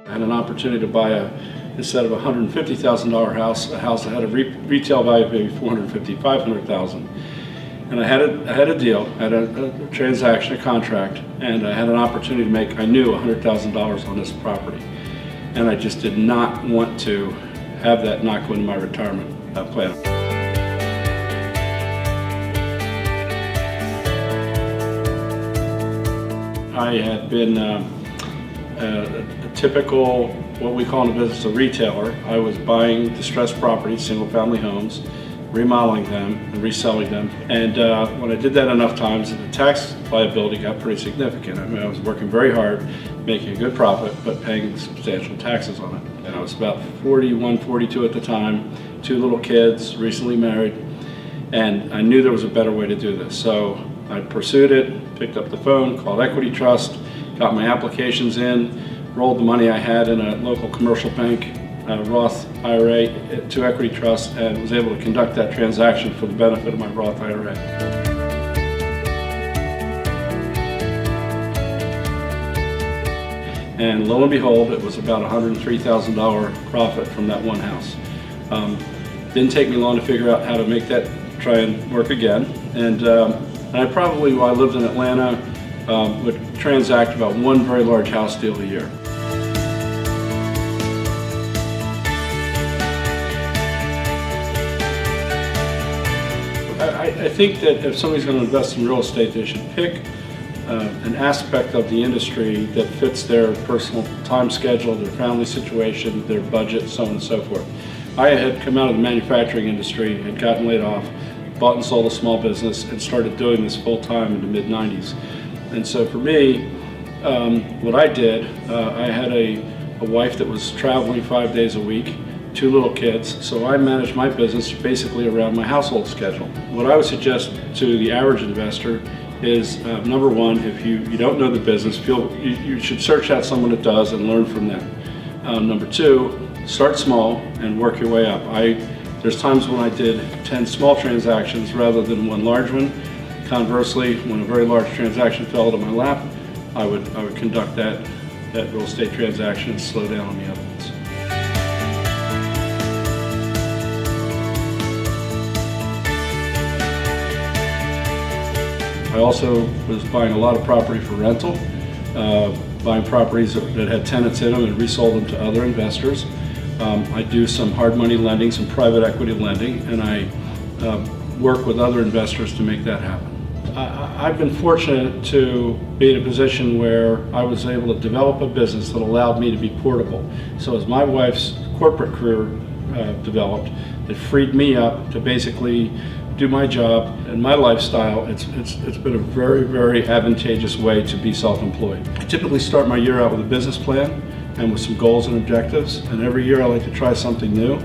I had an opportunity to buy instead of a $150,000 house, a house that had a retail value of maybe $450,000, $500,000. And I had a deal, I had a transaction, a contract, and I had an opportunity to make, I knew, $100,000 on this property. And I just did not want to have that not go into my retirement plan. I had been a typical, what we call in the business, a retailer. I was buying distressed properties, single-family homes, remodeling them and reselling them. And when I did that enough times, the tax liability got pretty significant. I mean, I was working very hard, making a good profit, but paying substantial taxes on it. And I was about 41, 42 at the time, 2 little kids, recently married, and I knew there was a better way to do this. So I pursued it, picked up the phone, called Equity Trust, got my applications in, rolled the money I had in a local commercial bank, Roth IRA, to Equity Trust, and was able to conduct that transaction for the benefit of my Roth IRA. And lo and behold, it was about $103,000 profit from that one house. Didn't take me long to figure out how to make that try and work again. And I probably, while I lived in Atlanta, would transact about 1 very large house deal a year. I think that if somebody's going to invest in real estate, they should pick an aspect of the industry that fits their personal time schedule, their family situation, their budget, so on and so forth. I had come out of the manufacturing industry, had gotten laid off, bought and sold a small business, and started doing this full-time in the mid-90s. And so for me, what I did, I had a wife that was traveling 5 days a week, 2 little kids, so I managed my business basically around my household schedule. What I would suggest to the average investor is, number one, if you don't know the business, you should search out someone that does and learn from them. Number 2, start small and work your way up. There's times when I did 10 small transactions rather than 1 large one. Conversely, when a very large transaction fell to my lap, I would conduct that real estate transaction and slow down on the other ones. I also was buying a lot of property for rental, buying properties that had tenants in them and resold them to other investors. I do some hard money lending, some private equity lending, and I work with other investors to make that happen. I've been fortunate to be in a position where I was able to develop a business that allowed me to be portable. So as my wife's corporate career developed, it freed me up to basically do my job and my lifestyle. It's been a very, very advantageous way to be self-employed. I typically start my year out with a business plan and with some goals and objectives, and every year I like to try something new.